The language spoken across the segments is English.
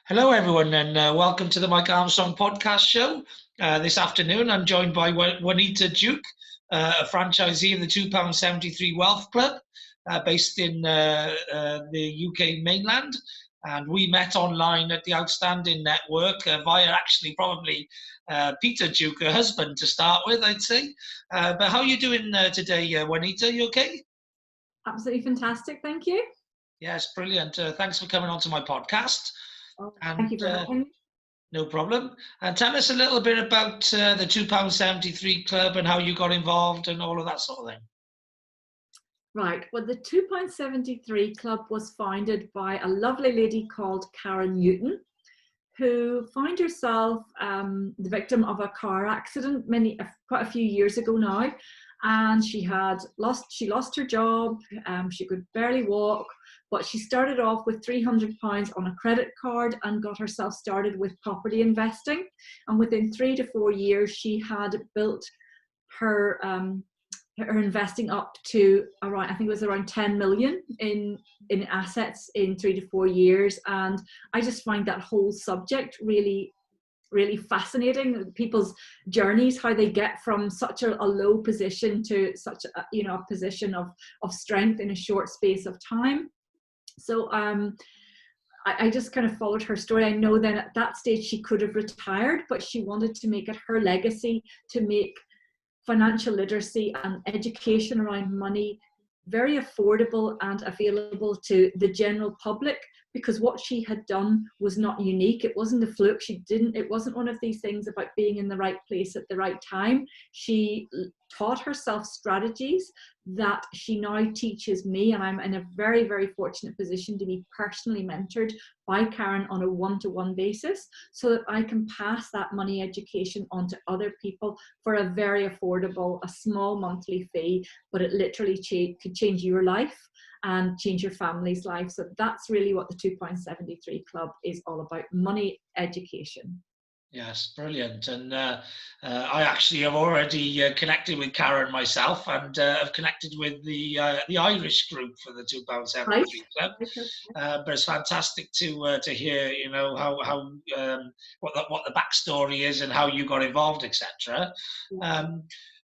Hello, everyone, and welcome to the Mike Armstrong podcast show. This afternoon, I'm joined by Juanita Duke, a franchisee of the £2.73 Wealth Club, based in the UK mainland. And we met online at the Outstanding Network via actually probably Peter Duke, her husband, to start with, I'd say. But how are you doing today, Juanita? You okay? Absolutely fantastic, thank you. Yes, brilliant. Thanks for coming on to my podcast. Thank you for having me. No problem. And tell us a little bit about the £2.73 Club and how you got involved and all of that sort of thing. Right, well, the £2.73 Club was founded by a lovely lady called Karen Newton, who found herself the victim of a car accident quite a few years ago now. And she lost her job, she could barely walk, but she started off with £300 on a credit card and got herself started with property investing. And within 3 to 4 years, she had built her investing up to around, I think it was around 10 million in assets in 3 to 4 years. And I just find that whole subject really fascinating, people's journeys, how they get from such a low position to such a position of strength in a short space of time. So I just kind of followed her story. I know then at that stage she could have retired, but she wanted to make it her legacy to make financial literacy and education around money very affordable and available to the general public, because what she had done was not unique. It wasn't a fluke. It wasn't one of these things about being in the right place at the right time. She taught herself strategies that she now teaches me, and I'm in a very, very fortunate position to be personally mentored by Karen on a one-to-one basis, so that I can pass that money education on to other people for a very affordable, a small monthly fee, but it literally could change your life and change your family's life. So that's really what the £2.73 Club is all about, money education. Yes, brilliant. And I actually have already connected with Karen myself, and have connected with the Irish group for the £2.73 Club. But it's fantastic to hear, how what the backstory is and how you got involved, etc.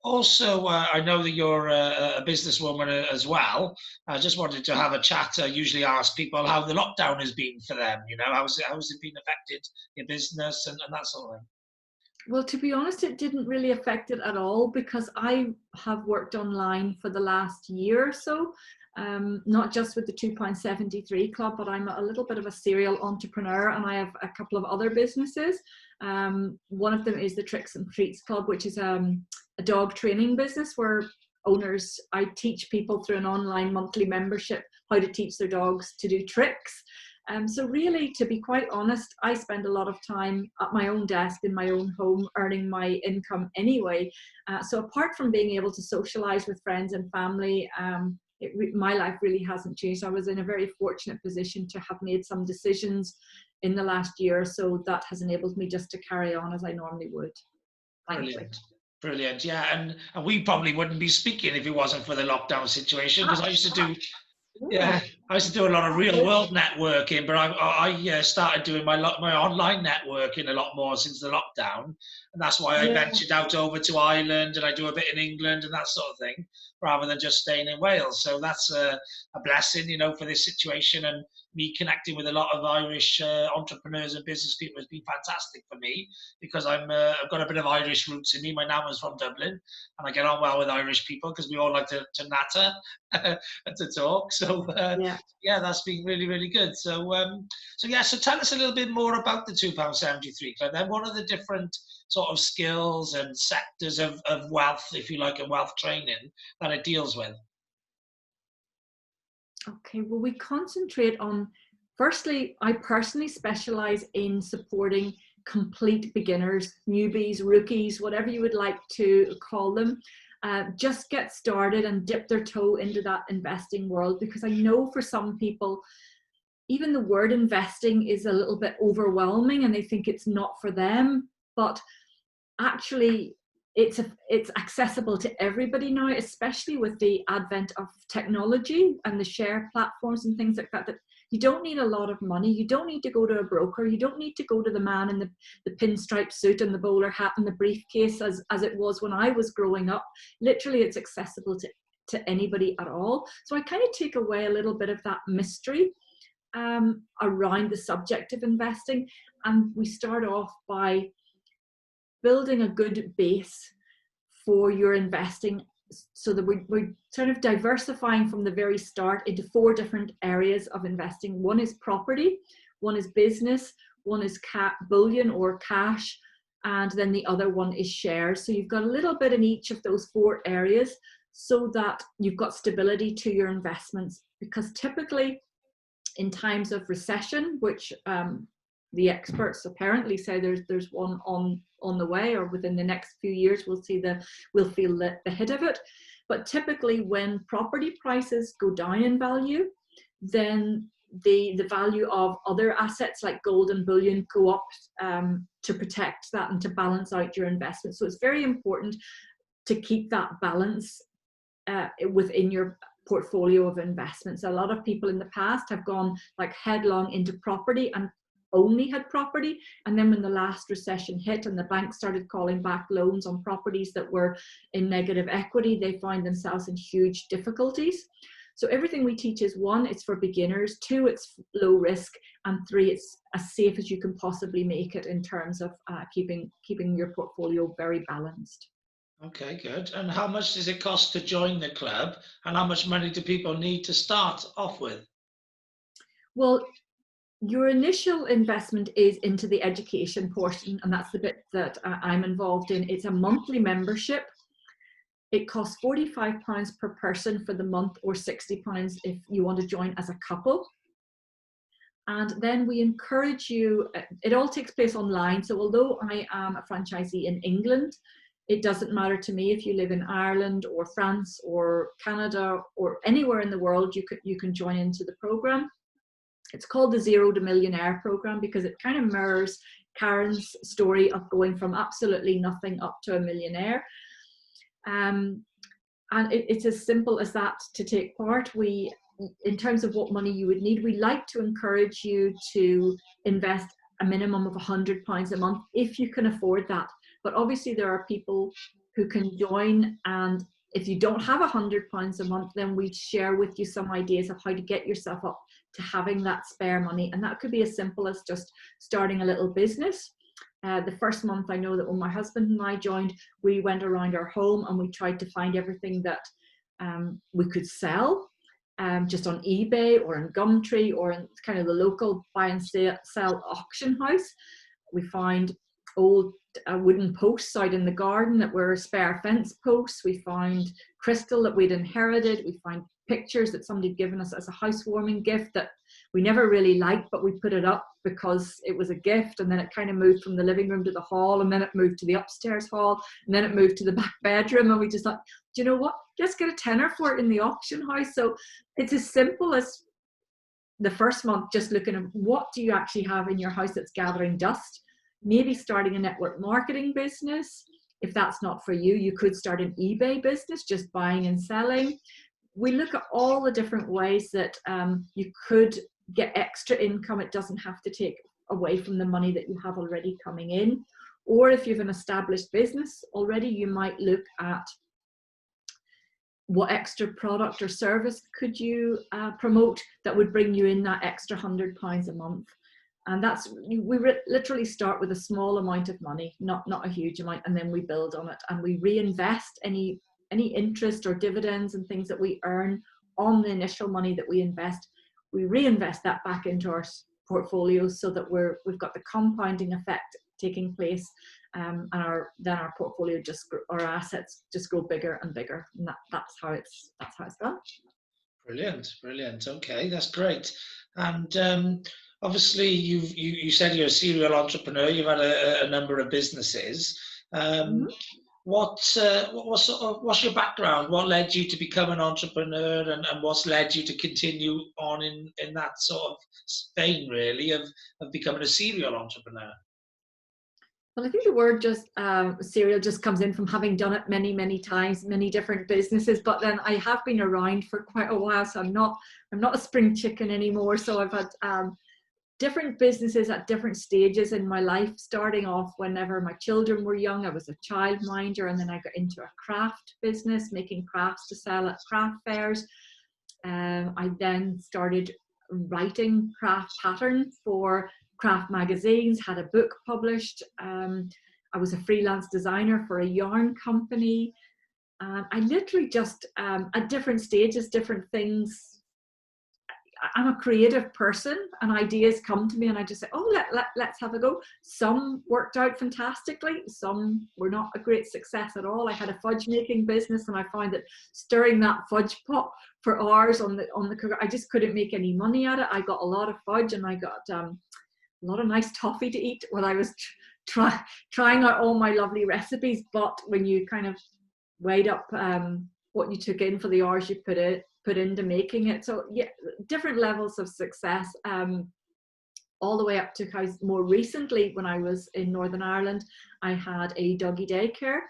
Also, I know that you're a businesswoman as well. I just wanted to have a chat. I usually ask people how the lockdown has been for them. How's it been affected your business and that sort of thing? Well, to be honest, it didn't really affect it at all, because I have worked online for the last year or so, not just with the £2.73 Club, but I'm a little bit of a serial entrepreneur, and I have a couple of other businesses. One of them is the Tricks and Treats Club, which is a dog training business where I teach people through an online monthly membership how to teach their dogs to do tricks. So really, to be quite honest, I spend a lot of time at my own desk in my own home earning my income anyway. So apart from being able to socialize with friends and family, my life really hasn't changed. I was in a very fortunate position to have made some decisions in the last year, so that has enabled me just to carry on as I normally would. Brilliant. Yeah, and we probably wouldn't be speaking if it wasn't for the lockdown situation, because I used to do a lot of real world networking, but I started doing my online networking a lot more since the lockdown, and that's why I ventured out over to Ireland, and I do a bit in England and that sort of thing, rather than just staying in Wales. So that's a blessing, for this situation, and me connecting with a lot of Irish entrepreneurs and business people has been fantastic for me, because I've got a bit of Irish roots in me. My nan was from Dublin, and I get on well with Irish people because we all like to natter and to talk. So that's been really, really good. So tell us a little bit more about the £2.73 Club. Then what are the different sort of skills and sectors of wealth, if you like, and wealth training that it deals with? Okay, well, we concentrate on, firstly, I personally specialize in supporting complete beginners, newbies, rookies, whatever you would like to call them, just get started and dip their toe into that investing world, because I know for some people, even the word investing is a little bit overwhelming and they think it's not for them, but actually it's accessible to everybody now, especially with the advent of technology and the share platforms and things like that You don't need a lot of money. You don't need to go to a broker. You don't need to go to the man in the pinstripe suit and the bowler hat and the briefcase as it was when I was growing up. Literally, it's accessible to anybody at all. So I kind of take away a little bit of that mystery around the subject of investing. And we start off by building a good base for your investing, so that we're sort of diversifying from the very start into 4 different areas of investing. One is property, one is business, one is bullion or cash, and then the other one is shares. So you've got a little bit in each of those 4 areas so that you've got stability to your investments. Because typically in times of recession, which the experts apparently say there's one on the way, or within the next few years we'll feel the hit of it. But typically when property prices go down in value, then the value of other assets like gold and bullion go up to protect that and to balance out your investment. So it's very important to keep that balance within your portfolio of investments. A lot of people in the past have gone like headlong into property and only had property, and then when the last recession hit and the bank started calling back loans on properties that were in negative equity, they find themselves in huge difficulties. So everything we teach is 1, it's for beginners, 2, it's low risk, and 3, it's as safe as you can possibly make it in terms of keeping your portfolio very balanced. Okay, good. And how much does it cost to join the club, and how much money do people need to start off with? Well, your initial investment is into the education portion, and that's the bit that I'm involved in. It's a monthly membership. It costs £45 per person for the month, or £60 if you want to join as a couple. And then we encourage you, it all takes place online. So although I am a franchisee in England, it doesn't matter to me if you live in Ireland or France or Canada or anywhere in the world, you can join into the program. It's called the Zero to Millionaire program because it kind of mirrors Karen's story of going from absolutely nothing up to a millionaire. And it's as simple as that to take part. In terms of what money you would need, we like to encourage you to invest a minimum of £100 a month if you can afford that. But obviously there are people who can join, and if you don't have £100 a month, then we share with you some ideas of how to get yourself up to having that spare money. And that could be as simple as just starting a little business. The first month, I know that when my husband and I joined, we went around our home and we tried to find everything that we could sell, just on eBay or in Gumtree or in kind of the local buy and sell auction house. We found old wooden posts out in the garden that were spare fence posts. We found crystal that we'd inherited. We found pictures that somebody had given us as a housewarming gift that we never really liked, but we put it up because it was a gift. And then it kind of moved from the living room to the hall, and then it moved to the upstairs hall, and then it moved to the back bedroom. And we just thought, do you know what? Let's get a tenner for it in the auction house. So it's as simple as the first month, just looking at what do you actually have in your house that's gathering dust. Maybe starting a network marketing business. If that's not for you, you could start an eBay business, just buying and selling. We look at all the different ways that you could get extra income. It doesn't have to take away from the money that you have already coming in. Or if you have an established business already, you might look at what extra product or service could you promote that would bring you in that extra £100 a month. And we literally start with a small amount of money, not a huge amount, and then we build on it, and we reinvest any interest or dividends and things that we earn on the initial money that we invest. We reinvest that back into our portfolio so that we've got the compounding effect taking place, and then our portfolio our assets just grow bigger and bigger, and that's how it's done. Brilliant. Okay, that's great. And obviously, you said you're a serial entrepreneur. You've had a number of businesses. What's your background? What led you to become an entrepreneur, and what's led you to continue on in that sort of vein, really, of becoming a serial entrepreneur? Well, I think the word just serial just comes in from having done it many, many times, many different businesses. But then I have been around for quite a while, so I'm not a spring chicken anymore. So I've had different businesses at different stages in my life. Starting off whenever my children were young, I was a childminder, and then I got into a craft business, making crafts to sell at craft fairs. I then started writing craft patterns for craft magazines, had a book published. I was a freelance designer for a yarn company. I literally just, at different stages, different things. I'm a creative person and ideas come to me and I just say, oh, let's have a go. Some worked out fantastically. Some were not a great success at all. I had a fudge making business and I found that stirring that fudge pot for hours on the cooker, I just couldn't make any money at it. I got a lot of fudge and I got a lot of nice toffee to eat when I was trying out all my lovely recipes. But when you kind of weighed up what you took in for the hours you put into making it, so yeah, different levels of success, all the way up to more recently when I was in Northern Ireland. I had a doggy daycare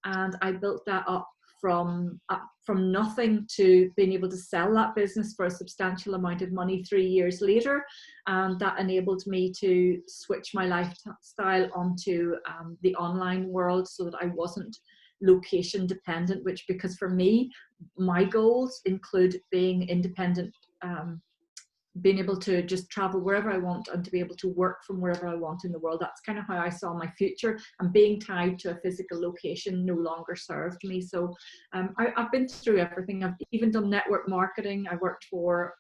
and I built that up from nothing to being able to sell that business for a substantial amount of money 3 years later, and that enabled me to switch my lifestyle onto the online world so that I wasn't location dependent, which, because for me, my goals include being independent, being able to just travel wherever I want and to be able to work from wherever I want in the world. That's kind of how I saw my future, and being tied to a physical location no longer served me. So I've been through everything. I've even done network marketing. I worked for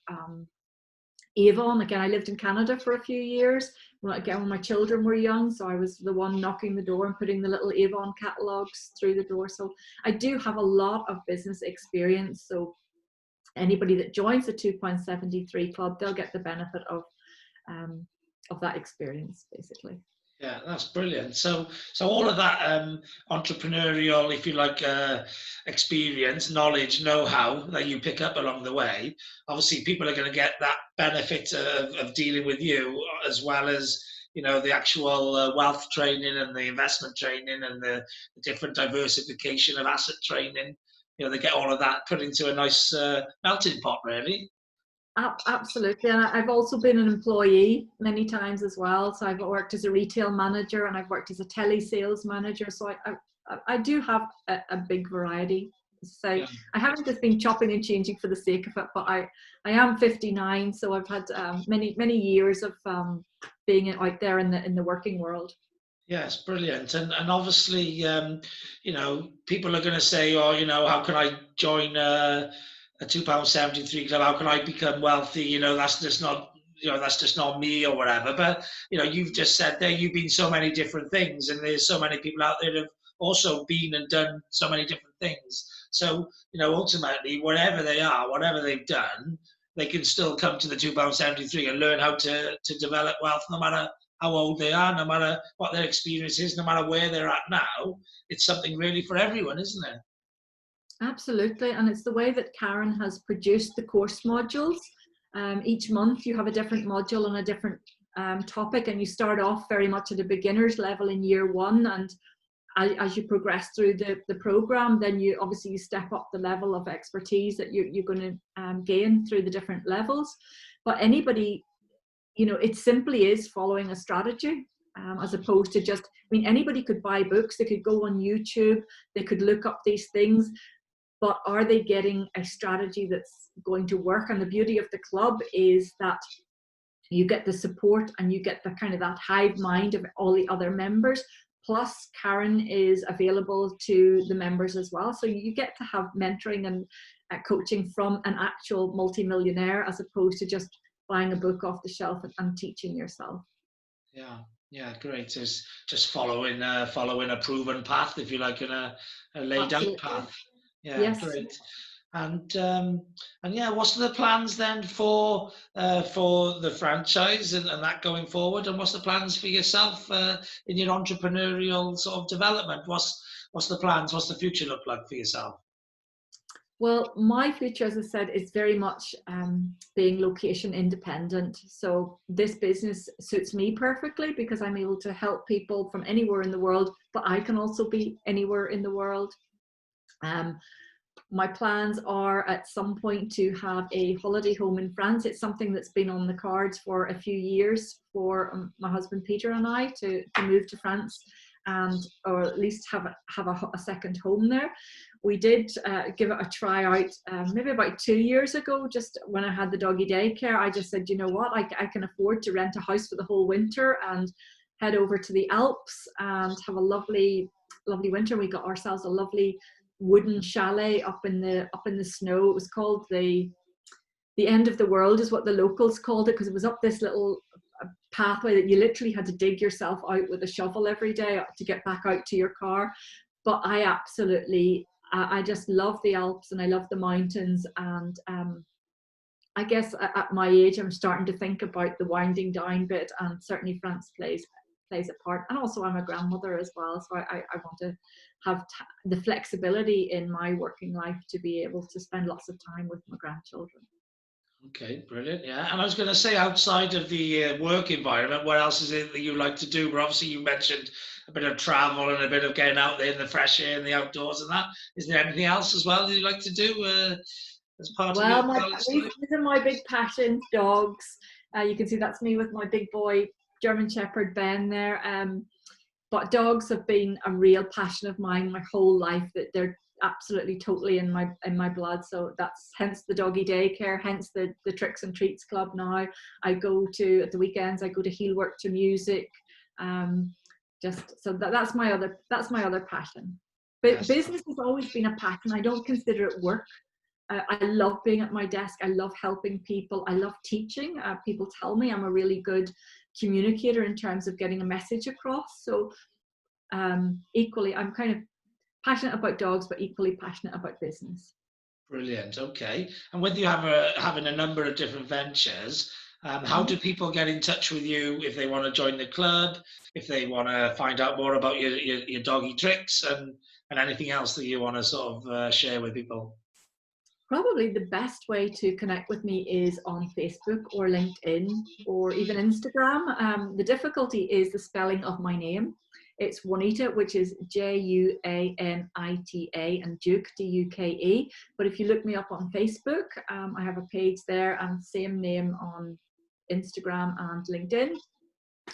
Avon. Again, I lived in Canada for a few years. Again, when my children were young, so I was the one knocking the door and putting the little Avon catalogs through the door. So I do have a lot of business experience. So anybody that joins the 2.73 club, they'll get the benefit of that experience, basically. Yeah, that's brilliant. So all of that entrepreneurial, if you like, experience, knowledge, know-how that you pick up along the way, obviously people are going to get that benefit of dealing with you, as well as, you know, the actual wealth training and the investment training and the different diversification of asset training. You know, they get all of that put into a nice melting pot, really. Absolutely. And I've also been an employee many times as well. So I've worked as a retail manager and I've worked as a telesales manager. So I do have a big variety. So yeah. I haven't just been chopping and changing for the sake of it, but I am 59. So I've had many years of being out there in the working world. Yes, brilliant. And obviously, you know, people are going to say, oh, you know, how can I join a £2.73 club? How can I become wealthy? You know, that's just not, you know, that's just not me or whatever. But, you know, you've just said there, you've been so many different things, and there's so many people out there that have also been and done so many different things. So, you know, ultimately, whatever they are, whatever they've done, they can still come to the £2.73 and learn how to develop wealth, no matter how old they are, no matter what their experience is, no matter where they're at now. It's something really for everyone, isn't it? Absolutely, and it's the way that Karen has produced the course modules. Each month you have a different module on a different topic, and you start off very much at a beginner's level in year one, and as you progress through the program, then you obviously step up the level of expertise that you're going to gain through the different levels. But anybody, you know, it simply is following a strategy, as opposed to just, I mean, anybody could buy books, they could go on YouTube, they could look up these things, but are they getting a strategy that's going to work? And the beauty of the club is that you get the support and you get the kind of that hive mind of all the other members. Plus, Karen is available to the members as well. So you get to have mentoring and coaching from an actual multimillionaire, as opposed to just buying a book off the shelf and teaching yourself. Yeah, great. It's just following a proven path, if you like, in a laid out path. Yeah, yes. Great. And yeah, what's the plans then for the franchise and that going forward? And what's the plans for yourself in your entrepreneurial sort of development? What's the plans? What's the future look like for yourself? Well, my future, as I said, is very much being location independent. So this business suits me perfectly because I'm able to help people from anywhere in the world, but I can also be anywhere in the world. My plans are at some point to have a holiday home in France. It's something that's been on the cards for a few years for my husband Peter and I to move to France, and or at least have a second home there. We did give it a try out maybe about 2 years ago, just when I had the doggy daycare. I just said, you know what, I can afford to rent a house for the whole winter and head over to the Alps and have a lovely winter. We got ourselves a lovely wooden chalet up in the snow. It was called the end of the world is what the locals called it, because it was up this little pathway that you literally had to dig yourself out with a shovel every day to get back out to your car. But I just love the Alps and I love the mountains, and I guess at my age I'm starting to think about the winding down bit, and certainly France plays a part. And also I'm a grandmother as well, so I want to have the flexibility in my working life to be able to spend lots of time with my grandchildren. Okay, brilliant. Yeah, and I was going to say, outside of the work environment, what else is it that you like to do? But obviously, you mentioned a bit of travel and a bit of getting out there in the fresh air and the outdoors and that. Is there anything else as well that you like to do as part of your balanced life? These are my big passions: dogs. You can see that's me with my big boy German Shepherd Ben there. But dogs have been a real passion of mine my whole life. That they're absolutely totally in my blood. So that's hence the doggy daycare, hence the tricks and treats club. Now I go to, at the weekends, I go to heel work to music. Just so that's my other passion. But Yes. business has always been a passion. I don't consider it work. I love being at my desk. I love helping people. I love teaching. People tell me I'm a really good communicator in terms of getting a message across. So equally, I'm kind of passionate about dogs, but equally passionate about business. Brilliant. Okay. And with you having a number of different ventures, how do people get in touch with you if they want to join the club, if they want to find out more about your doggy tricks and anything else that you want to sort of share with people? Probably the best way to connect with me is on Facebook or LinkedIn or even Instagram. The difficulty is the spelling of my name. It's Juanita, which is Juanita, and Duke, Duke. But if you look me up on Facebook, I have a page there, and same name on Instagram and LinkedIn.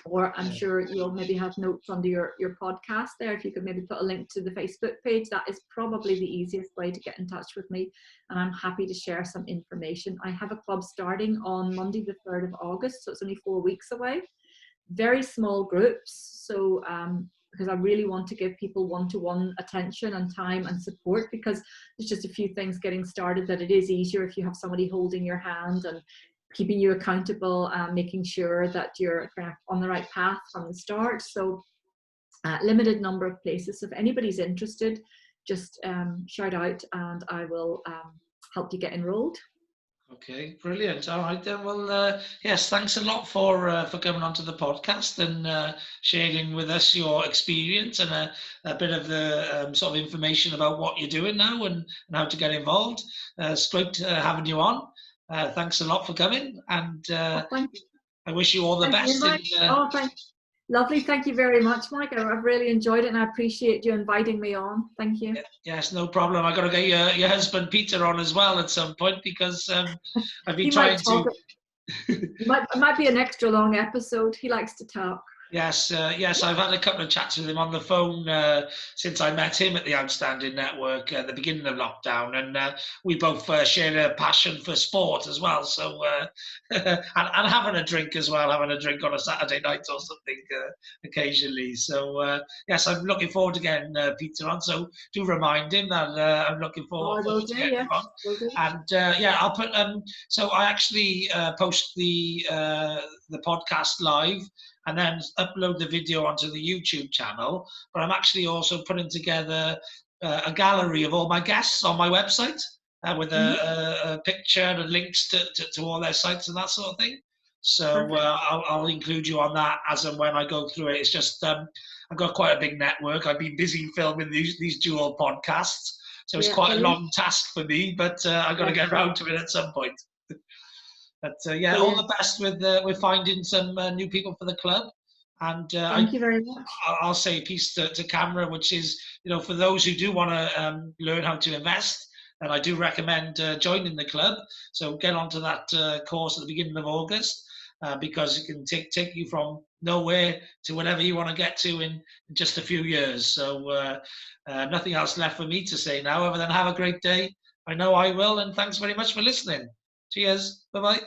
Or I'm sure you'll maybe have notes under your podcast there. If you could maybe put a link to the Facebook page, that is probably the easiest way to get in touch with me. And I'm happy to share some information. I have a club starting on Monday, the 3rd of August. So it's only 4 weeks away. Very small groups. So because I really want to give people one-to-one attention and time and support, because there's just a few things getting started that it is easier if you have somebody holding your hand and keeping you accountable and making sure that you're kind of on the right path from the start. So limited number of places. So if anybody's interested, just shout out and I will help you get enrolled. Okay, brilliant. All right then. Well, yes, thanks a lot for coming onto the podcast and sharing with us your experience and a bit of the sort of information about what you're doing now and how to get involved. It's great having you on. Thanks a lot for coming, and Thank you. I wish you all the best. Lovely. Thank you very much, Mike. I've really enjoyed it, and I appreciate you inviting me on. Thank you. Yes, no problem. I got to get your husband Peter on as well at some point, because I've been trying to. It might be an extra long episode. He likes to talk. Yes, I've had a couple of chats with him on the phone since I met him at the Outstanding Network at the beginning of lockdown, and we both share a passion for sport as well. So, and having a drink as well, having a drink on a Saturday night or something occasionally. So, yes, I'm looking forward to getting Peter on. So, do remind him that I'm looking forward to getting him on. And I'll put. So, I actually post the podcast live, and then upload the video onto the YouTube channel. But I'm actually also putting together a gallery of all my guests on my website with a picture and links to all their sites and that sort of thing. So I'll include you on that as and when I go through it. It's just I've got quite a big network. I've been busy filming these dual podcasts. So it's Yeah, quite a brilliant. long task for me, but I've got to get around to it at some point. But yeah, all Brilliant. the best with finding some new people for the club. And Thank you very much. I'll say a piece to camera, which is, for those who do want to learn how to invest, and I do recommend joining the club. So get onto that course at the beginning of August, because it can take you from nowhere to whatever you want to get to in just a few years. So nothing else left for me to say now other than have a great day. I know I will, and thanks very much for listening. Cheers. Bye-bye.